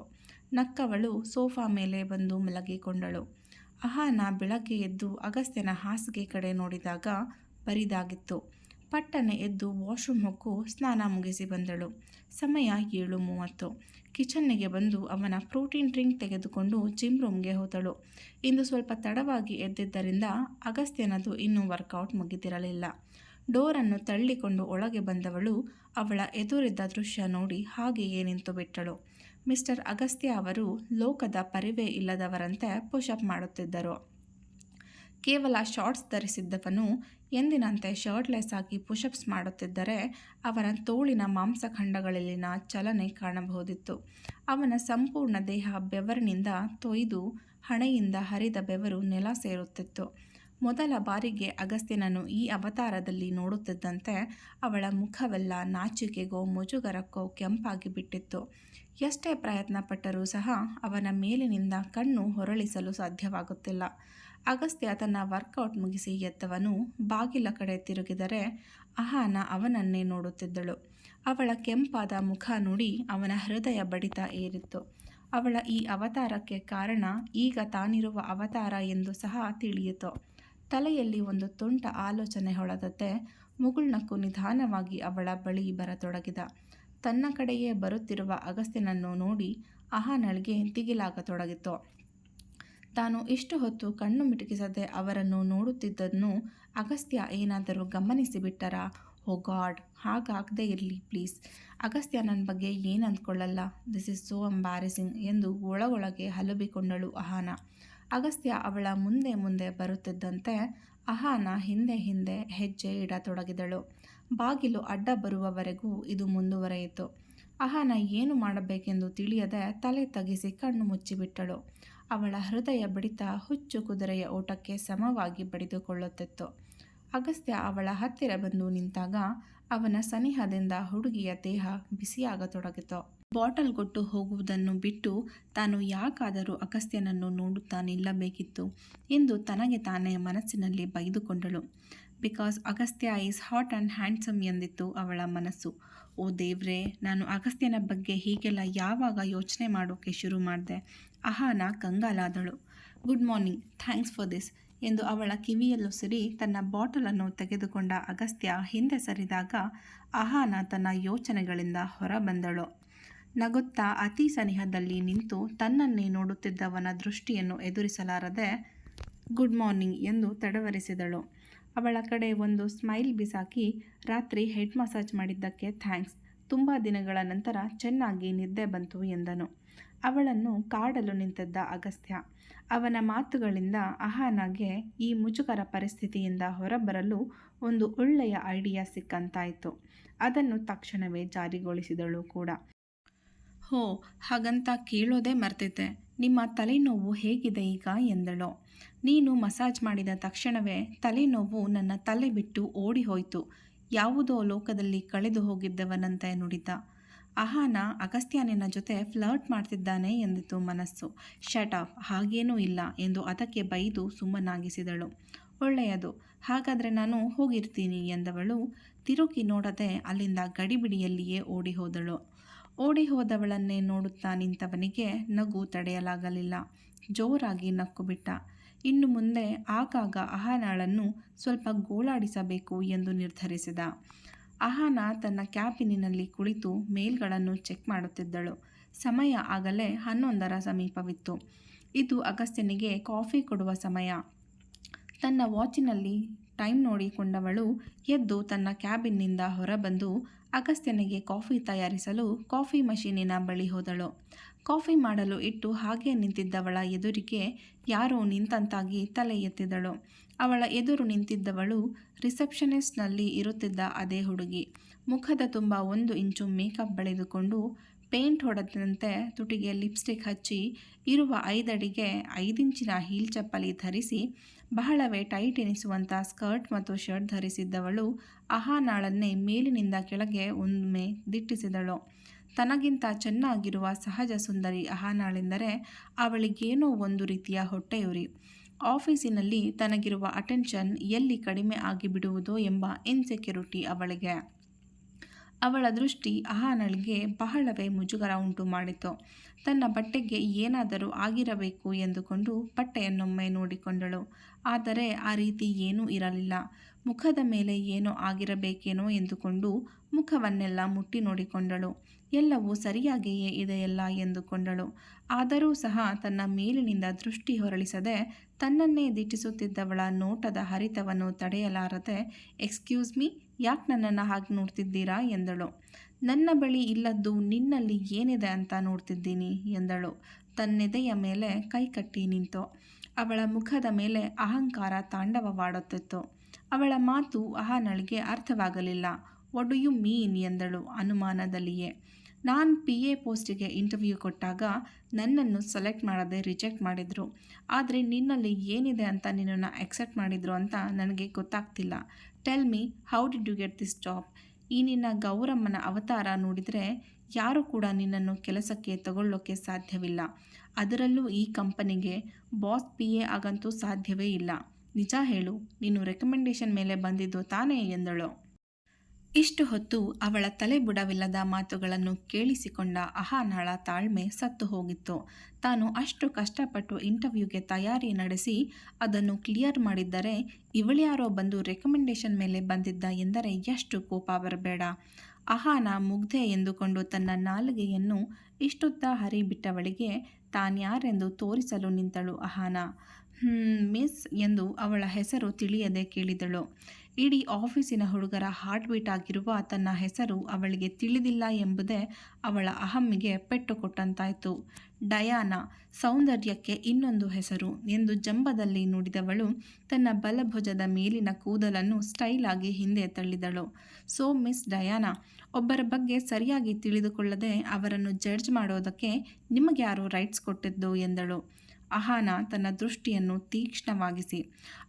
ನಕ್ಕವಳು ಸೋಫಾ ಮೇಲೆ ಬಂದು ಮಲಗಿಕೊಂಡಳು. ಅಹಾನ ಬೆಳಗ್ಗೆ ಎದ್ದು ಅಗಸ್ತ್ಯನ ಹಾಸಿಗೆ ಕಡೆ ನೋಡಿದಾಗ ಬರಿದಾಗಿತ್ತು. ಪಟ್ಟನೆ ಎದ್ದು ವಾಶ್ರೂಮ್ ಹೊಕ್ಕು ಸ್ನಾನ ಮುಗಿಸಿ ಬಂದಳು. ಸಮಯ 7:30. ಕಿಚನ್ನಿಗೆ ಬಂದು ಅವನ ಪ್ರೋಟೀನ್ ಡ್ರಿಂಕ್ ತೆಗೆದುಕೊಂಡು ಜಿಮ್ ರೂಮ್ಗೆ ಹೋದಳು. ಇಂದು ಸ್ವಲ್ಪ ತಡವಾಗಿ ಎದ್ದಿದ್ದರಿಂದ ಅಗಸ್ತ್ಯನದು ಇನ್ನೂ ವರ್ಕೌಟ್ ಮುಗಿದಿರಲಿಲ್ಲ. ಡೋರನ್ನು ತಳ್ಳಿಕೊಂಡು ಒಳಗೆ ಬಂದವಳು ಅವಳ ಎದುರಿದ್ದ ದೃಶ್ಯ ನೋಡಿ ಹಾಗೆಯೇ ನಿಂತು ಬಿಟ್ಟಳು. ಮಿಸ್ಟರ್ ಅಗಸ್ತ್ಯ ಅವರು ಲೋಕದ ಪರಿವೇ ಇಲ್ಲದವರಂತೆ ಪುಷಪ್ ಮಾಡುತ್ತಿದ್ದರು. ಕೇವಲ ಶಾರ್ಟ್ಸ್ ಧರಿಸಿದ್ದವನು ಎಂದಿನಂತೆ ಶರ್ಟ್ಲೆಸ್ ಆಗಿ ಪುಷಪ್ಸ್ ಮಾಡುತ್ತಿದ್ದರೆ ಅವನ ತೋಳಿನ ಮಾಂಸಖಂಡಗಳಲ್ಲಿನ ಚಲನೆ ಕಾಣಬಹುದಿತ್ತು. ಅವನ ಸಂಪೂರ್ಣ ದೇಹ ಬೆವರಿನಿಂದ ತೊಯ್ದು ಹಣೆಯಿಂದ ಹರಿದ ಬೆವರು ನೆಲ ಸೇರುತ್ತಿತ್ತು. ಮೊದಲ ಬಾರಿಗೆ ಅಗಸ್ತ್ಯನನ್ನು ಈ ಅವತಾರದಲ್ಲಿ ನೋಡುತ್ತಿದ್ದಂತೆ ಅವಳ ಮುಖವೆಲ್ಲ ನಾಚಿಕೆಗೋ ಮುಜುಗರಕ್ಕೋ ಕೆಂಪಾಗಿ ಬಿಟ್ಟಿತ್ತು. ಎಷ್ಟೇ ಪ್ರಯತ್ನ ಪಟ್ಟರೂ ಸಹ ಅವನ ಮೇಲಿನಿಂದ ಕಣ್ಣು ಹೊರಳಿಸಲು ಸಾಧ್ಯವಾಗುತ್ತಿಲ್ಲ. ಅಗಸ್ತ್ಯ ತನ್ನ ವರ್ಕೌಟ್ ಮುಗಿಸಿ ಎದ್ದವನು ಬಾಗಿಲ ಕಡೆ ತಿರುಗಿದರೆ ಅಹಾನ ಅವನನ್ನೇ ನೋಡುತ್ತಿದ್ದಳು. ಅವಳ ಕೆಂಪಾದ ಮುಖ ನೋಡಿ ಅವನ ಹೃದಯ ಬಡಿತ ಏರಿತ್ತು. ಅವಳ ಈ ಅವತಾರಕ್ಕೆ ಕಾರಣ ಈಗ ತಾನಿರುವ ಅವತಾರ ಎಂದು ಸಹ ತಿಳಿಯಿತು. ತಲೆಯಲ್ಲಿ ಒಂದು ತುಂಟ ಆಲೋಚನೆ ಹೊಳೆದಂತೆ ಮುಗುಳ್ನಕ್ಕು ನಿಧಾನವಾಗಿ ಅವಳ ಬಳಿ ಬರತೊಡಗಿದ. ತನ್ನ ಕಡೆಯೇ ಬರುತ್ತಿರುವ ಅಗಸ್ತ್ಯನನ್ನು ನೋಡಿ ಅಹಾನಳಿಗೆ ದಿಗಿಲಾಗತೊಡಗಿತು. ತಾನು ಇಷ್ಟು ಹೊತ್ತು ಕಣ್ಣು ಮಿಟುಕಿಸದೆ ಅವರನ್ನು ನೋಡುತ್ತಿದ್ದನ್ನು ಅಗಸ್ತ್ಯ ಏನಾದರೂ ಗಮನಿಸಿಬಿಟ್ಟರಾ? ಓ ಗಾಡ್, ಹಾಗಾಗದೇ ಇರಲಿ ಪ್ಲೀಸ್. ಅಗಸ್ತ್ಯ ನನ್ನ ಬಗ್ಗೆ ಏನು ಅಂದ್ಕೊಳ್ಳಲ್ಲ. ದಿಸ್ ಈಸ್ ಸೋ ಎಂಬ್ಯಾರಸಿಂಗ್ ಎಂದು ಒಳಗೊಳಗೆ ಹಲುಬಿಕೊಂಡಳು ಅಹಾನ. ಅಗಸ್ತ್ಯ ಅವಳ ಮುಂದೆ ಮುಂದೆ ಬರುತ್ತಿದ್ದಂತೆ ಅಹಾನ ಹಿಂದೆ ಹಿಂದೆ ಹೆಜ್ಜೆ ಇಡತೊಡಗಿದಳು. ಬಾಗಿಲು ಅಡ್ಡ ಬರುವವರೆಗೂ ಇದು ಮುಂದುವರೆಯಿತು. ಅಹಾನ ಏನು ಮಾಡಬೇಕೆಂದು ತಿಳಿಯದೆ ತಲೆ ತಗ್ಗಿಸಿ ಕಣ್ಣು ಮುಚ್ಚಿಬಿಟ್ಟಳು. ಅವಳ ಹೃದಯ ಬಡಿತ ಹುಚ್ಚು ಕುದುರೆಯ ಓಟಕ್ಕೆ ಸಮವಾಗಿ ಬಡಿದುಕೊಳ್ಳುತ್ತಿತ್ತು. ಅಗಸ್ತ್ಯ ಅವಳ ಹತ್ತಿರ ಬಂದು ನಿಂತಾಗ ಅವನ ಸನಿಹದಿಂದ ಹುಡುಗಿಯ ದೇಹ ಬಿಸಿಯಾಗತೊಡಗಿತು. ಬಾಟಲ್ ಕೊಟ್ಟು ಹೋಗುವುದನ್ನು ಬಿಟ್ಟು ತಾನು ಯಾಕಾದರೂ ಅಗಸ್ತ್ಯನನ್ನು ನೋಡುತ್ತಾ ನಿಲ್ಲಬೇಕಿತ್ತು ಎಂದು ತನಗೆ ತಾನೇ ಮನಸ್ಸಿನಲ್ಲಿ ಬೈದುಕೊಂಡಳು. Because Agastya is hot and handsome ಎಂದಿತ್ತು ಅವಳ ಮನಸ್ಸು. ಓ ದೇವ್ರೇ, ನಾನು ಅಗಸ್ತ್ಯನ ಬಗ್ಗೆ ಹೀಗೆಲ್ಲ ಯಾವಾಗ ಯೋಚನೆ ಮಾಡೋಕ್ಕೆ ಶುರು ಮಾಡಿದೆ? ಅಹಾನ ಕಂಗಾಲಾದಳು. Good morning, thanks for this ಎಂದು ಅವಳ ಕಿವಿಯಲ್ಲುಸಿರಿ ತನ್ನ ಬಾಟಲನ್ನು ತೆಗೆದುಕೊಂಡ ಅಗಸ್ತ್ಯ ಹಿಂದೆ ಸರಿದಾಗ ಅಹಾನ ತನ್ನ ಯೋಚನೆಗಳಿಂದ ಹೊರಬಂದಳು. ನಗುತ್ತಾ ಅತಿ ಸನಿಹದಲ್ಲಿ ನಿಂತು ತನ್ನನ್ನೇ ನೋಡುತ್ತಿದ್ದವನ ದೃಷ್ಟಿಯನ್ನು ಎದುರಿಸಲಾರದೆ ಗುಡ್ ಮಾರ್ನಿಂಗ್ ಎಂದು ತಡವರಿಸಿದಳು. ಅವಳ ಕಡೆ ಒಂದು ಸ್ಮೈಲ್ ಬಿಸಾಕಿ, ರಾತ್ರಿ ಹೆಡ್ ಮಸಾಜ್ ಮಾಡಿದ್ದಕ್ಕೆ ಥ್ಯಾಂಕ್ಸ್. ತುಂಬ ದಿನಗಳ ನಂತರ ಚೆನ್ನಾಗಿ ನಿದ್ದೆ ಬಂತು ಎಂದನು. ಅವಳನ್ನು ಕಾಡಲು ನಿಂತಿದ್ದ ಅಗಸ್ತ್ಯ. ಅವನ ಮಾತುಗಳಿಂದ ಅಹಾನಾಗೆ ಈ ಮುಜುಗರ ಪರಿಸ್ಥಿತಿಯಿಂದ ಹೊರಬರಲು ಒಂದು ಒಳ್ಳೆಯ ಐಡಿಯಾ ಸಿಕ್ಕಂತಾಯಿತು. ಅದನ್ನು ತಕ್ಷಣವೇ ಜಾರಿಗೊಳಿಸಿದಳು ಕೂಡ. ಹೋ, ಹಾಗಂತ ಕೇಳೋದೇ ಮರ್ತಿದ್ದೆ. ನಿಮ್ಮ ತಲೆನೋವು ಹೇಗಿದೆ ಈಗ ಎಂದಳು. ನೀನು ಮಸಾಜ್ ಮಾಡಿದ ತಕ್ಷಣವೇ ತಲೆನೋವು ನನ್ನ ತಲೆ ಬಿಟ್ಟು ಓಡಿ ಹೋಯಿತು. ಯಾವುದೋ ಲೋಕದಲ್ಲಿ ಕಳೆದು ಹೋಗಿದ್ದವನಂತೆ ನುಡಿದ. ಅಹಾನ ಅಗಸ್ತ್ಯ ನಿನ್ನ ಜೊತೆ ಫ್ಲರ್ಟ್ ಮಾಡ್ತಿದ್ದಾನೆ ಎಂದಿತು ಮನಸ್ಸು. ಶಟ್ ಅಪ್, ಹಾಗೇನೂ ಇಲ್ಲ ಎಂದು ಅದಕ್ಕೆ ಬೈದು ಸುಮ್ಮನಾಗಿಸಿದಳು. ಒಳ್ಳೆಯದು, ಹಾಗಾದರೆ ನಾನು ಹೋಗಿರ್ತೀನಿ ಎಂದವಳು ತಿರುಗಿ ನೋಡದೆ ಅಲ್ಲಿಂದ ಗಡಿಬಿಡಿಯಲ್ಲಿಯೇ ಓಡಿ ಹೋದಳು. ಓಡಿ ಹೋದವಳನ್ನೇ ನೋಡುತ್ತಾ ನಿಂತವನಿಗೆ ನಗು ತಡೆಯಲಾಗಲಿಲ್ಲ. ಜೋರಾಗಿ ನಕ್ಕು ಬಿಟ್ಟ. ಇನ್ನು ಮುಂದೆ ಆಗಾಗ ಅಹಾನಳನ್ನು ಸ್ವಲ್ಪ ಗೋಳಾಡಿಸಬೇಕು ಎಂದು ನಿರ್ಧರಿಸಿದ. ಅಹಾನ ತನ್ನ ಕ್ಯಾಬಿನಿನಲ್ಲಿ ಕುಳಿತು ಮೇಲ್ಗಳನ್ನು ಚೆಕ್ ಮಾಡುತ್ತಿದ್ದಳು. ಸಮಯ ಆಗಲೇ 11ರ ಸಮೀಪವಿತ್ತು. ಇದು ಅಗಸ್ತ್ಯನಿಗೆ ಕಾಫಿ ಕೊಡುವ ಸಮಯ. ತನ್ನ ವಾಚಿನಲ್ಲಿ ಟೈಮ್ ನೋಡಿಕೊಂಡವಳು ಎದ್ದು ತನ್ನ ಕ್ಯಾಬಿನ್ನಿಂದ ಹೊರಬಂದು ಅಗಸ್ತ್ಯನಿಗೆ ಕಾಫಿ ತಯಾರಿಸಲು ಕಾಫಿ ಮಷೀನಿನ ಬಳಿ ಹೋದಳು. ಕಾಫಿ ಮಾಡಲು ಇಟ್ಟು ಹಾಗೆ ನಿಂತಿದ್ದವಳ ಎದುರಿಗೆ ಯಾರೋ ನಿಂತಂತಾಗಿ ತಲೆ ಎತ್ತಿದಳು. ಅವಳ ಎದುರು ನಿಂತಿದ್ದವಳು ರಿಸೆಪ್ಷನಿಸ್ಟ್ನಲ್ಲಿ ಇರುತ್ತಿದ್ದ ಅದೇ ಹುಡುಗಿ. ಮುಖದ ತುಂಬ 1 ಇಂಚು ಮೇಕಪ್ ಬಳಿದುಕೊಂಡು ಪೇಂಟ್ ಹೊಡೆದಂತೆ ತುಟಿಗೆ ಲಿಪ್ಸ್ಟಿಕ್ ಹಚ್ಚಿ ಇರುವ 5 ಅಡಿಗೆ 5 ಇಂಚಿನ ಹೀಲ್ ಚಪ್ಪಲಿ ಧರಿಸಿ ಬಹಳವೇ ಟೈಟ್ ಎನಿಸುವಂಥ ಸ್ಕರ್ಟ್ ಮತ್ತು ಶರ್ಟ್ ಧರಿಸಿದ್ದವಳು ಅಹಾನಾಳನ್ನೇ ಮೇಲಿನಿಂದ ಕೆಳಗೆ ಒಮ್ಮೆ ದಿಟ್ಟಿಸಿದಳು. ತನಗಿಂತ ಚೆನ್ನಾಗಿರುವ ಸಹಜ ಸುಂದರಿ ಅಹಾನಾಳೆಂದರೆ ಅವಳಿಗೇನೋ ಒಂದು ರೀತಿಯ ಹೊಟ್ಟೆಯುರಿ. ಆಫೀಸಿನಲ್ಲಿ ತನಗಿರುವ ಅಟೆನ್ಷನ್ ಎಲ್ಲಿ ಕಡಿಮೆ ಆಗಿಬಿಡುವುದೋ ಎಂಬ ಇನ್ಸೆಕ್ಯೂರಿಟಿ ಅವಳಿಗೆ. ಅವಳ ದೃಷ್ಟಿ ಅಹಾನಳಿಗೆ ಬಹಳವೇ ಮುಜುಗರ ಉಂಟು ಮಾಡಿತು. ತನ್ನ ಬಟ್ಟೆಗೆ ಏನಾದರೂ ಆಗಿರಬೇಕು ಎಂದುಕೊಂಡು ಬಟ್ಟೆಯನ್ನೊಮ್ಮೆ ನೋಡಿಕೊಂಡಳು. ಆದರೆ ಆ ರೀತಿ ಏನೂ ಇರಲಿಲ್ಲ. ಮುಖದ ಮೇಲೆ ಏನೋ ಆಗಿರಬೇಕೇನೋ ಎಂದುಕೊಂಡು ಮುಖವನ್ನೆಲ್ಲ ಮುಟ್ಟಿ ನೋಡಿಕೊಂಡಳು. ಎಲ್ಲವೂ ಸರಿಯಾಗಿಯೇ ಇದೆಯಲ್ಲ ಎಂದುಕೊಂಡಳು. ಆದರೂ ಸಹ ತನ್ನ ಮೇಲಿನಿಂದ ದೃಷ್ಟಿ ಹೊರಳಿಸದೆ ತನ್ನನ್ನೇ ದಿಟ್ಟಿಸುತ್ತಿದ್ದವಳ ನೋಟದ ಹರಿತವನ್ನು ತಡೆಯಲಾರದೆ, ಎಕ್ಸ್ಕ್ಯೂಸ್ ಮೀ, ಯಾಕೆ ನನ್ನನ್ನು ಹಾಗೆ ನೋಡ್ತಿದ್ದೀರಾ ಎಂದಳು. ನನ್ನ ಬಳಿ ಇಲ್ಲದ್ದು ನಿನ್ನಲ್ಲಿ ಏನಿದೆ ಅಂತ ನೋಡ್ತಿದ್ದೀನಿ ಎಂದಳು. ತನ್ನೆದೆಯ ಮೇಲೆ ಕೈಕಟ್ಟಿ ನಿಂತು. ಅವಳ ಮುಖದ ಮೇಲೆ ಅಹಂಕಾರ ತಾಂಡವವಾಡುತ್ತಿತ್ತು. ಅವಳ ಮಾತು ಅಹಾನಳಿಗೆ ಅರ್ಥವಾಗಲಿಲ್ಲ. ವಾಟ್ ಡು ಯು ಮೀನ್ ಎಂದಳು ಅನುಮಾನದಲ್ಲಿಯೇ. ನಾನು PA ಪೋಸ್ಟಿಗೆ ಇಂಟರ್ವ್ಯೂ ಕೊಟ್ಟಾಗ ನನ್ನನ್ನು ಸೆಲೆಕ್ಟ್ ಮಾಡದೆ ರಿಜೆಕ್ಟ್ ಮಾಡಿದರು. ಆದರೆ ನಿನ್ನಲ್ಲಿ ಏನಿದೆ ಅಂತ ನಿನ್ನನ್ನು ಎಕ್ಸೆಪ್ಟ್ ಮಾಡಿದರು ಅಂತ ನನಗೆ ಗೊತ್ತಾಗ್ತಿಲ್ಲ. Tell me, how did you get this job? ಈ ನಿನ್ನ ಗೌರಮ್ಮನ ಅವತಾರ ನೋಡಿದರೆ ಯಾರೂ ಕೂಡ ನಿನ್ನನ್ನು ಕೆಲಸಕ್ಕೆ ತಗೊಳ್ಳೋಕ್ಕೆ ಸಾಧ್ಯವಿಲ್ಲ. ಅದರಲ್ಲೂ ಈ ಕಂಪನಿಗೆ ಬಾಸ್ PA ಆಗಂತೂ ಸಾಧ್ಯವೇ ಇಲ್ಲ. ನಿಜ ಹೇಳು, ನೀನು ರೆಕಮೆಂಡೇಶನ್ ಮೇಲೆ ಬಂದಿದ್ದು ತಾನೇ ಎಂದಳು. ಇಷ್ಟು ಹೊತ್ತು ಅವಳ ತಲೆಬುಡವಿಲ್ಲದ ಮಾತುಗಳನ್ನು ಕೇಳಿಸಿಕೊಂಡ ಅಹಾನಾಳ ತಾಳ್ಮೆ ಸತ್ತು ಹೋಗಿತ್ತು. ತಾನು ಅಷ್ಟು ಕಷ್ಟಪಟ್ಟು ಇಂಟರ್ವ್ಯೂಗೆ ತಯಾರಿ ನಡೆಸಿ ಅದನ್ನು ಕ್ಲಿಯರ್ ಮಾಡಿದ್ದರೆ ಇವಳ್ಯಾರೋ ಬಂದು ರೆಕಮೆಂಡೇಶನ್ ಮೇಲೆ ಬಂದಿದ್ದ ಎಂದರೆ ಎಷ್ಟು ಕೋಪ ಬರಬೇಡ. ಅಹಾನ ಮುಗ್ಧೆ ಎಂದುಕೊಂಡು ತನ್ನ ನಾಲಿಗೆಯನ್ನು ಇಷ್ಟುದ್ದ ಹರಿಬಿಟ್ಟವಳಿಗೆ ತಾನ್ಯಾರೆಂದು ತೋರಿಸಲು ನಿಂತಳು ಅಹಾನ. ಮಿಸ್ ಎಂದು ಅವಳ ಹೆಸರು ತಿಳಿಯದೆ ಕೇಳಿದಳು. ಇಡೀ ಆಫೀಸಿನ ಹುಡುಗರ ಹಾರ್ಟ್ ಬೀಟ್ ಆಗಿರುವ ತನ್ನ ಹೆಸರು ಅವಳಿಗೆ ತಿಳಿದಿಲ್ಲ ಎಂಬುದೇ ಅವಳ ಅಹಮ್ಮಿಗೆ ಪೆಟ್ಟು ಕೊಟ್ಟಂತಾಯಿತು. ಡಯಾನಾ, ಸೌಂದರ್ಯಕ್ಕೆ ಇನ್ನೊಂದು ಹೆಸರು ಎಂದು ಜಂಬದಲ್ಲಿ ನುಡಿದವಳು ತನ್ನ ಬಲಭುಜದ ಮೇಲಿನ ಕೂದಲನ್ನು ಸ್ಟೈಲಾಗಿ ಹಿಂದೆ ತಳ್ಳಿದಳು. ಸೋ ಮಿಸ್ ಡಯಾನಾ, ಒಬ್ಬರ ಬಗ್ಗೆ ಸರಿಯಾಗಿ ತಿಳಿದುಕೊಳ್ಳದೆ ಅವರನ್ನು ಜಡ್ಜ್ ಮಾಡೋದಕ್ಕೆ ನಿಮಗ್ಯಾರು ರೈಟ್ಸ್ ಕೊಟ್ಟಿದ್ದು ಎಂದಳು ಅಹಾನ ತನ್ನ ದೃಷ್ಟಿಯನ್ನು ತೀಕ್ಷ್ಣವಾಗಿಸಿ.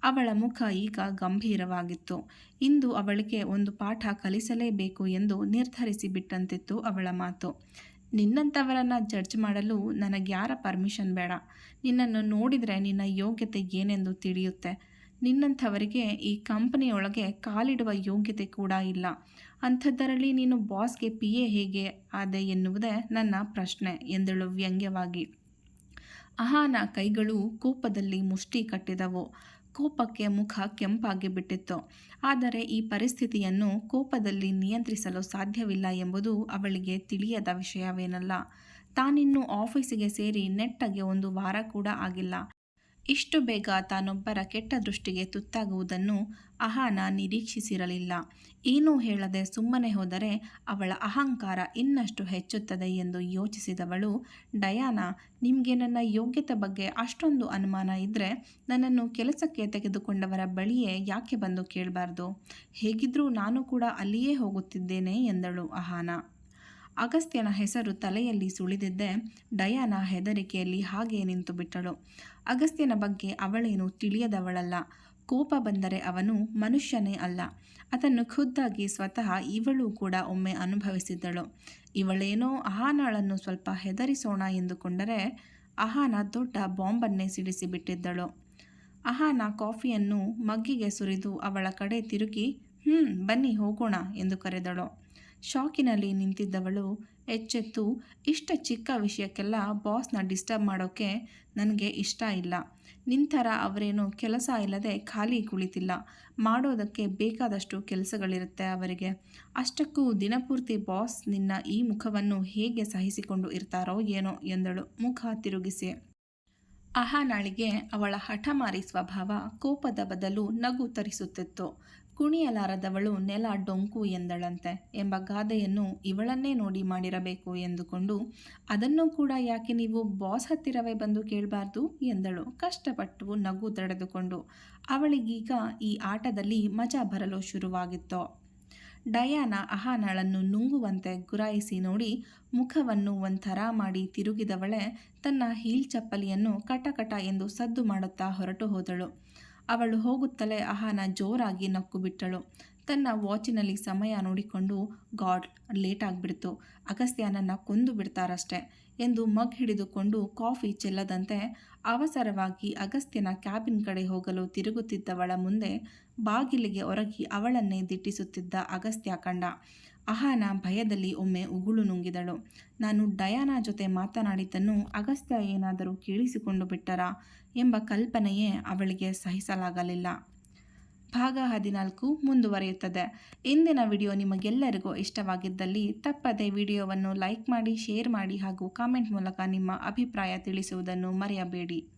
ಅವಳ ಮುಖ ಈಗ ಗಂಭೀರವಾಗಿತ್ತು. ಇಂದು ಅವಳಿಗೆ ಒಂದು ಪಾಠ ಕಲಿಸಲೇಬೇಕು ಎಂದು ನಿರ್ಧರಿಸಿ ಬಿಟ್ಟಂತಿತ್ತು ಅವಳ ಮಾತು. ನಿನ್ನಂಥವರನ್ನು ಜಡ್ಜ್ ಮಾಡಲು ನನಗ್ಯಾರ ಪರ್ಮಿಷನ್ ಬೇಡ. ನಿನ್ನನ್ನು ನೋಡಿದರೆ ನಿನ್ನ ಯೋಗ್ಯತೆ ಏನೆಂದು ತಿಳಿಯುತ್ತೆ. ನಿನ್ನಂಥವರಿಗೆ ಈ ಕಂಪನಿಯೊಳಗೆ ಕಾಲಿಡುವ ಯೋಗ್ಯತೆ ಕೂಡ ಇಲ್ಲ. ಅಂಥದ್ದರಲ್ಲಿ ನೀನು ಬಾಸ್ಗೆ PA ಹೇಗೆ ಆದೆ ಎನ್ನುವುದೇ ನನ್ನ ಪ್ರಶ್ನೆ ಎಂದಳು ವ್ಯಂಗ್ಯವಾಗಿ. ಅಹಾನ ಕೈಗಳು ಕೋಪದಲ್ಲಿ ಮುಷ್ಟಿ ಕಟ್ಟಿದವು. ಕೋಪಕ್ಕೆ ಮುಖ ಕೆಂಪಾಗಿ ಬಿಟ್ಟಿತ್ತು. ಆದರೆ ಈ ಪರಿಸ್ಥಿತಿಯನ್ನು ಕೋಪದಲ್ಲಿ ನಿಯಂತ್ರಿಸಲು ಸಾಧ್ಯವಿಲ್ಲ ಎಂಬುದು ಅವಳಿಗೆ ತಿಳಿಯದ ವಿಷಯವೇನಲ್ಲ. ತಾನಿನ್ನೂ ಆಫೀಸಿಗೆ ಸೇರಿ ನೆಟ್ಟಗೆ 1 ವಾರ ಕೂಡ ಆಗಿಲ್ಲ. ಇಷ್ಟು ಬೇಗ ತಾನೊಬ್ಬರ ಕೆಟ್ಟ ದೃಷ್ಟಿಗೆ ತುತ್ತಾಗುವುದನ್ನು ಅಹಾನ ನಿರೀಕ್ಷಿಸಿರಲಿಲ್ಲ. ಏನೂ ಹೇಳದೆ ಸುಮ್ಮನೆ ಹೋದರೆ ಅವಳ ಅಹಂಕಾರ ಇನ್ನಷ್ಟು ಹೆಚ್ಚುತ್ತದೆ ಎಂದು ಯೋಚಿಸಿದವಳು, ಡಯಾನಾ, ನಿಮಗೆ ನನ್ನ ಯೋಗ್ಯತೆ ಬಗ್ಗೆ ಅಷ್ಟೊಂದು ಅನುಮಾನ ಇದ್ದರೆ ನನ್ನನ್ನು ಕೆಲಸಕ್ಕೆ ತೆಗೆದುಕೊಂಡವರ ಬಳಿಯೇ ಯಾಕೆ ಬಂದು ಕೇಳಬಾರ್ದು? ಹೇಗಿದ್ರೂ ನಾನು ಕೂಡ ಅಲ್ಲಿಯೇ ಹೋಗುತ್ತಿದ್ದೇನೆ ಎಂದಳು ಅಹಾನ. ಅಗಸ್ತ್ಯನ ಹೆಸರು ತಲೆಯಲ್ಲಿ ಸುಳಿದಿದ್ದೆ ಡಯಾನಾ ಹೆದರಿಕೆಯಲ್ಲಿ ಹಾಗೇ ನಿಂತು ಬಿಟ್ಟಳು. ಅಗಸ್ತ್ಯನ ಬಗ್ಗೆ ಅವಳೇನು ತಿಳಿಯದವಳಲ್ಲ. ಕೋಪ ಬಂದರೆ ಅವನು ಮನುಷ್ಯನೇ ಅಲ್ಲ. ಅದನ್ನು ಖುದ್ದಾಗಿ ಸ್ವತಃ ಇವಳು ಕೂಡ ಒಮ್ಮೆ ಅನುಭವಿಸಿದ್ದಳು. ಇವಳೇನೋ ಅಹಾನಾಳನ್ನು ಸ್ವಲ್ಪ ಹೆದರಿಸೋಣ ಎಂದುಕೊಂಡರೆ ಅಹಾನ ದೊಡ್ಡ ಬಾಂಬನ್ನೇ ಸಿಡಿಸಿಬಿಟ್ಟಿದ್ದಳು. ಅಹಾನ ಕಾಫಿಯನ್ನು ಮಗ್ಗಿಗೆ ಸುರಿದು ಅವಳ ಕಡೆ ತಿರುಗಿ ಬನ್ನಿ ಹೋಗೋಣ ಎಂದು ಕರೆದಳು. ಶಾಕಿನಲ್ಲಿ ನಿಂತಿದ್ದವಳು ಎಚ್ಚೆತ್ತು, ಇಷ್ಟ ಚಿಕ್ಕ ವಿಷಯಕ್ಕೆಲ್ಲ ಬಾಸ್ನ ಡಿಸ್ಟರ್ಬ್ ಮಾಡೋಕ್ಕೆ ನನಗೆ ಇಷ್ಟ ಇಲ್ಲ. ನಿಂತರ ಅವರೇನು ಕೆಲಸ ಇಲ್ಲದೆ ಖಾಲಿ ಕುಳಿತಿಲ್ಲ. ಮಾಡೋದಕ್ಕೆ ಬೇಕಾದಷ್ಟು ಕೆಲಸಗಳಿರುತ್ತೆ ಅವರಿಗೆ. ಅಷ್ಟಕ್ಕೂ ದಿನಪೂರ್ತಿ ಬಾಸ್ ನಿನ್ನ ಈ ಮುಖವನ್ನು ಹೇಗೆ ಸಹಿಸಿಕೊಂಡು ಇರ್ತಾರೋ ಏನೋ ಎಂದಳು ಮುಖ ತಿರುಗಿಸಿ. ಅಹಾನಾಳಿಗೆ ಅವಳ ಹಠಮಾರಿ ಸ್ವಭಾವ ಕೋಪದ ಬದಲು ನಗು ತರಿಸುತ್ತಿತ್ತು. ಕುಣಿಯಲಾರದವಳು ನೆಲ ಡೊಂಕು ಎಂದಳಂತೆ ಎಂಬ ಗಾದೆಯನ್ನು ಇವಳನ್ನೇ ನೋಡಿ ಮಾಡಿರಬೇಕು ಎಂದುಕೊಂಡು, ಅದನ್ನು ಕೂಡ ಯಾಕೆ ನೀವು ಬಾಸ್ ಹತ್ತಿರವೇ ಬಂದು ಕೇಳಬಾರ್ದು ಎಂದಳು ಕಷ್ಟಪಟ್ಟು ನಗು ತಡೆದುಕೊಂಡು. ಅವಳಿಗೀಗ ಈ ಆಟದಲ್ಲಿ ಮಜಾ ಬರಲು ಶುರುವಾಗಿತ್ತು. ಡಯಾನ ಅಹಾನಳನ್ನು ನುಂಗುವಂತೆ ಗುರಾಯಿಸಿ ನೋಡಿ ಮುಖವನ್ನು ಒಂಥರ ಮಾಡಿ ತಿರುಗಿದವಳೆ ತನ್ನ ಹೀಲ್ ಚಪ್ಪಲಿಯನ್ನು ಕಟಕಟ ಎಂದು ಸದ್ದು ಮಾಡುತ್ತಾ ಹೊರಟು ಹೋದಳು. ಅವಳು ಹೋಗುತ್ತಲೇ ಅಹಾನ ಜೋರಾಗಿ ನಕ್ಕು ಬಿಟ್ಟಳು. ತನ್ನ ವಾಚಿನಲ್ಲಿ ಸಮಯ ನೋಡಿಕೊಂಡು, ಗಾಡ್, ಲೇಟ್ ಆಗಿಬಿಡ್ತು, ಅಗಸ್ತ್ಯನನ್ನು ಕೊಂದು ಬಿಡ್ತಾರಷ್ಟೆ ಎಂದು ಮಗ್ ಹಿಡಿದುಕೊಂಡು ಕಾಫಿ ಚೆಲ್ಲದಂತೆ ಅವಸರವಾಗಿ ಅಗಸ್ತ್ಯನ ಕ್ಯಾಬಿನ್ ಕಡೆ ಹೋಗಲು ತಿರುಗುತ್ತಿದ್ದವಳ ಮುಂದೆ ಬಾಗಿಲಿಗೆ ಒರಗಿ ಅವಳನ್ನೇ ದಿಟ್ಟಿಸುತ್ತಿದ್ದ ಅಗಸ್ತ್ಯ ಕಂಡ. ಅಹಾನ ಭಯದಲ್ಲಿ ಒಮ್ಮೆ ಉಗುಳು ನುಂಗಿದಳು. ನಾನು ಡಯಾನಾ ಜೊತೆ ಮಾತನಾಡಿದ್ದನ್ನು ಅಗಸ್ತ್ಯ ಏನಾದರೂ ಕೇಳಿಸಿಕೊಂಡು ಬಿಟ್ಟರಾ ಎಂಬ ಕಲ್ಪನೆಯೇ ಅವಳಿಗೆ ಸಹಿಸಲಾಗಲಿಲ್ಲ. ಭಾಗ 14 ಮುಂದುವರಿಯುತ್ತದೆ. ಇಂದಿನ ವಿಡಿಯೋ ನಿಮಗೆಲ್ಲರಿಗೂ ಇಷ್ಟವಾಗಿದ್ದಲ್ಲಿ ತಪ್ಪದೆ ವಿಡಿಯೋವನ್ನು ಲೈಕ್ ಮಾಡಿ, ಶೇರ್ ಮಾಡಿ ಹಾಗೂ ಕಾಮೆಂಟ್ ಮೂಲಕ ನಿಮ್ಮ ಅಭಿಪ್ರಾಯ ತಿಳಿಸುವುದನ್ನು ಮರೆಯಬೇಡಿ.